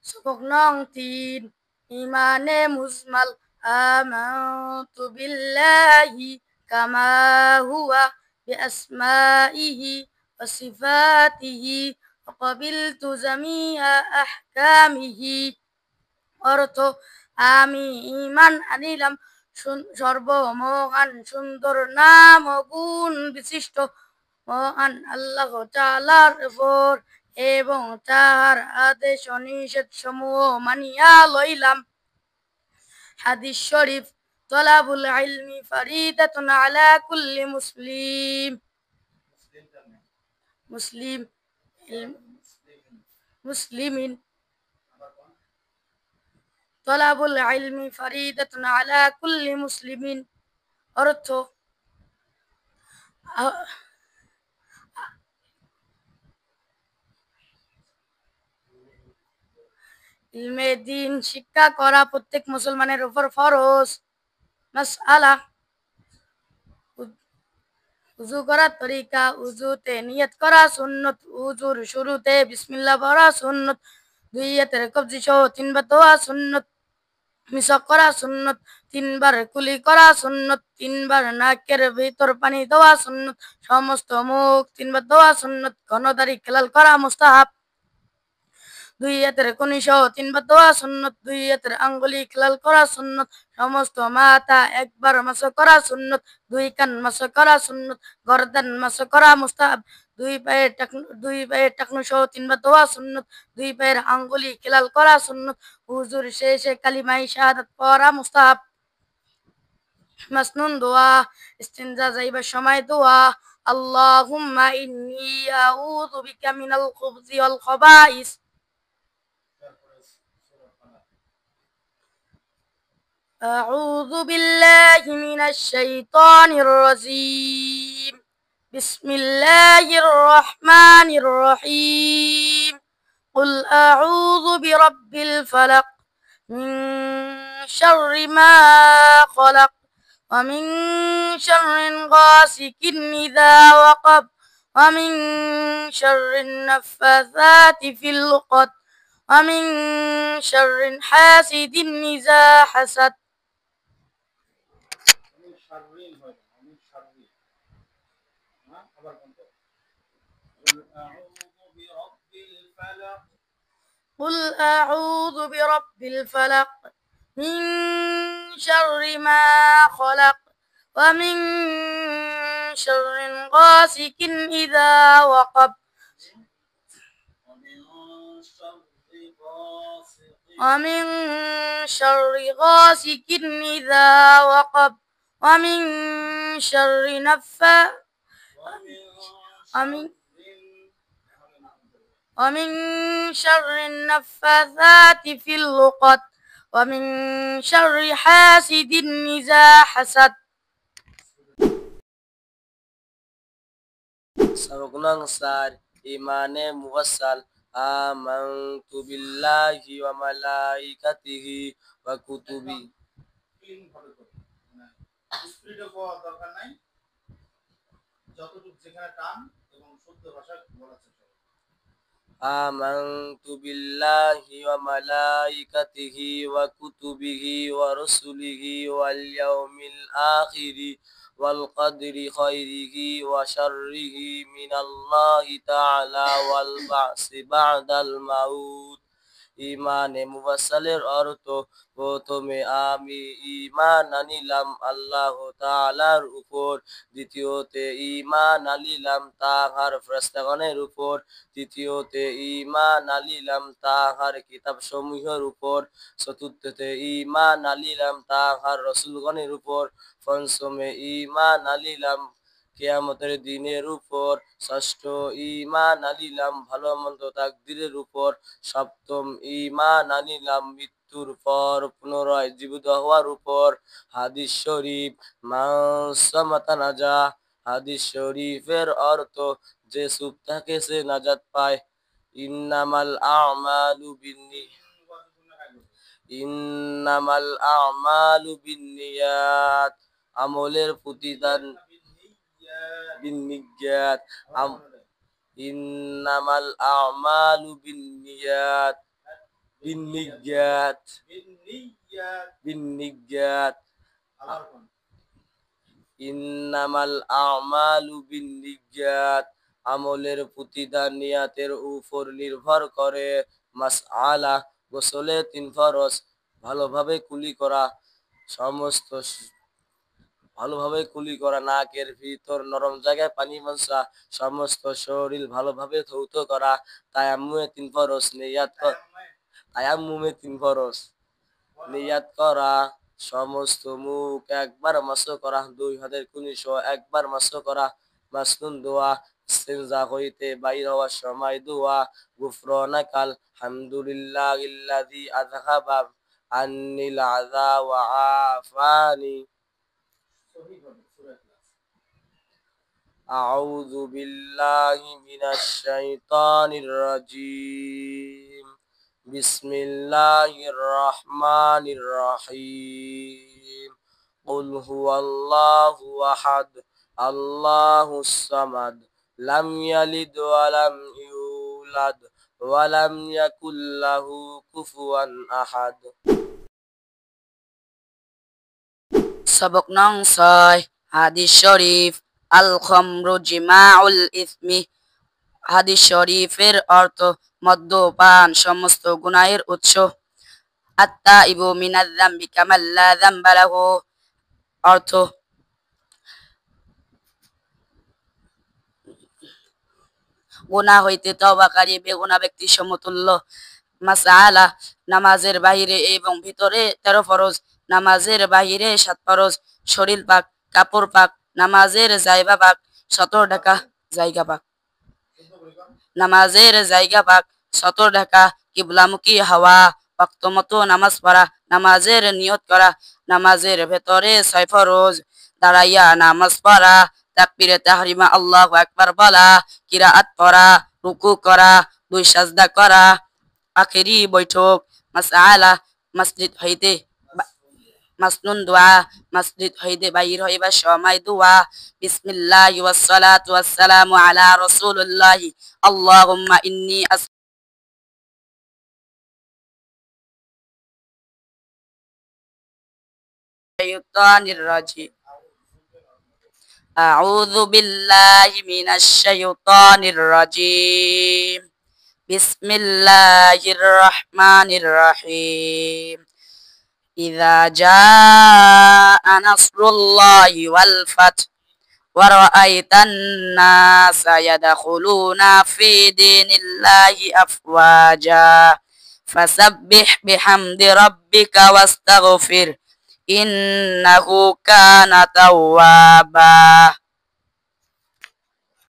Sukuk nong tin imane muzmal amantu billahi kama huwa bi asma'ihi wa sifatihi wa qabiltu jami'a ahkamihi অর্থ আমি ঈমান আনিলাম সর্বমহান সুন্দর নাম ও গুণ বিশিষ্ট মহান আল্লাহ তাআলার উপর এবং তাহার আদেশ ও নিষেধ সমূহ মানিয়া লইলাম। হাদিস শরীফ তলাবুল ইলমি ফারিদাতুন আলা কুল্লি মুসলিম মুসলিম মুসলিমিন তলাবুল ইলমি ফারিদাতুন আলা কুল্লি মুসলিমিন অর্থ ইলমে দ্বীন শিক্ষা করা প্রত্যেক মুসলমানের উপর ফরজ। মাসআলা উযু করার তরিকা উযুতে নিয়ত করা সুন্নত উযুর শুরুতে বিসমিল্লাহ পড়া সুন্নত দুই হাতের কবজি সহ তিনবার দোয়া সুন্নত মিসক করা সুন্নত তিনবার কুলি করা সুন্নত তিনবার নাকের ভিতর পানি দেওয়া সুন্নত সমস্ত মুখ তিনবার দেওয়া সুন্নত ঘন দাড়ি খেলাল করা মুস্তাহাব দুই হাতের কনি সহ তিনবার দোয়া সুন্নত দুই হাতের আঙ্গুলি খেলাল করা সুন্নত সমস্ত মাথা একবার মাসক করা সুন্নত দুই কান মাসক করা সুন্নত গর্দান মাসক করা মুস্তাহাব দুই পায়ের টাকনু সহ তিনবার দোয়া সুন্নত দুই পায়ের আঙ্গুলি খেলাল করা সুন্নত হুজুর শেষে কালিমাই শাহাদাত পড়া মুস্তাহাব। মাসনুন দোয়া ইস্তিনজা যাইবার সময় দোয়া আল্লাহুম্মা ইন্নী আউযু বিকা মিনাল খুবজি ওয়াল খাবাইস أعوذ بالله من الشيطان الرجيم بسم الله الرحمن الرحيم قل أعوذ برب الفلق من شر ما خلق ومن شر غاسق إذا وقب ومن شر النفاثات في العقد ومن شر حاسد إذا حسد قل أعوذ برب الفلق من شر ما خلق ومن شر غاسق إذا وقب ومن شر غاسق إذا وقب ومن شر ومن شر النفاثات في العقد ومن شر حاسد إذا حسد Sabuknang sar imane muwassal amantu billahi wa malaikatihi wa kutubi স্পিডে বলার দরকার নাই, যতটুকু যেখানে টান এবং শুদ্ধ ভাষায় বলার চেষ্টা করুন। amantu billahi wa malaikatihi wa kutubihi wa rusulihi wal yawmil akhiri wal qadri khairihi wa sharrihi minallahi ta'ala wal ba'si ba'dal maut। ইমানে মুফাসসালের অর্থ প্রথমে আমি ঈমান আনিলাম আল্লাহ তাআলার উপর দ্বিতীয়তে ঈমান আনিলাম তাহার ফেরেশতাগণের উপর তৃতীয়তে ঈমান আনিলাম তাহার কিতাবসমূহের উপর চতুর্থতে ঈমান আনিলাম তাহার রাসূলগণের উপর পঞ্চমে ঈমান আনিলাম কিয়ামতের দিনের উপর ষষ্ঠ ঈমান আনিলাম ভালো মন্দ তাকদীরের উপর সপ্তম ঈমান আনিলাম মৃত্যুর পর পুনরায় জীবিত হওয়ার উপর। হাদিস শরীফ মাসামাতা নাজা হাদিস শরীফের অর্থ যে চুপ থাকে সে নাজাত পায়। ইন্নামাল আমালু বিন্নিয়াত আমলের প্রতিদান বিন্নিয়াত ইন্নামাল আমালু বিন্নিয়াত বিন্নিয়াত বিন্নিয়াত বিন্নিয়াত আবার কোন ইন্নামাল আমালু বিন্নিয়াত আমলের প্রতিদান নিয়াতের উপর নির্ভর করে। মাসআলা গোসলে 3 ফরজ। ভালোভাবে কুলি করা সমস্ত ভালোভাবে কুলি করা, নাকের ভিতর নরম জায়গায় পানি মোছা, সমস্ত শরীর ভালোভাবে ধৌত করা, তায়াম্মুমে 3 ফরজ, তায়াম্মুমে 3 ফরজ, নিয়াত করা, সমস্ত মুখ একবার মাসো করা, 2 হাতের কুনি সহ একবার মাসো করা, মাসনুন দোয়া, ইস্তিনজা হইতে বাইর হওয়ার সময় দোয়া, গুফরানাকাল হামদুলিল্লাহিল্লাযী আযহাবা আন্নিল আযা ওয়া আফানি। সহিভাবে সূরা ইখলাস আউযু বিল্লাহি মিনাশ শাইতানির রাজীম। বিসমিল্লাহির রহমানির রহিম। কুল হুয়াল্লাহু আহাদ, আল্লাহুস সামাদ, লাম ইয়ালিদ ওয়া লাম ইউলাদ ওয়া লাম ইয়াকুল লাহু কুফুয়ান আহাদ। সবক নং 6 হাদিস শরীফ আল খামরু জিমাউল ইসমি। হাদিস শরীফের অর্থ মদ্যপান সমস্ত গুনাহের উৎস। আত্তাইবু মিনাজ যামবি কামান লা যামবা লাহু, অর্থ গুনাহ হইতে তওবাকারী বেগুনাহ ব্যক্তি সমতুল্য। মাসআলা নামাজের বাহিরে এবং ভিতরে 13 ফরজ, নামাজের বাহিরে 7 ফরজ। শরীর পাক, কাপড় পাক, নামাজের জায়গা পাক, সতর ঢাকা জায়গা পাক। শুদ্ধ করে কোন নামাজের জায়গা পাক, সতর ঢাকা, কিবলামুখী হওয়া, ওয়াক্ত মতো নামাজ পড়া, নামাজের নিয়ত করা, নামাজের ভেতরে 6 ফরজ, দাঁড়াইয়া নামাজ পড়া, তাকবীরে তাহরিমা আল্লাহু আকবার বলা, কিরাআত পড়া, রুকু করা, 2 সাজদা করা, আখেরি বৈঠক। মাসআলা মসজিদ হইতে মাসনুন দোয়া, মসজিদ হইতে বাইর হইবার সময় দোয়া, বিসমিল্লাহি ওয়াস সালাতু ওয়াস সালামু আলা রাসূলিল্লাহি আল্লাহুম্মা ইন্নী আশ-শাইতানির রাজীম। আউযু বিল্লাহি মিনাশ শাইতানির রাজীম। বিসমিল্লাহির রহমানির রহিম। ইযা জাআ নাসরুল্লাহি ওয়াল ফাth ওয়া রাআইতান নাসা ইয়াদখুলুনা ফি দীনিল্লাহি আফওয়াজা ফাসাব্বিহ বিহামদি রাব্বিকা ওয়াস্তাগফির ইন্নাহু কানা তাওয়াবা।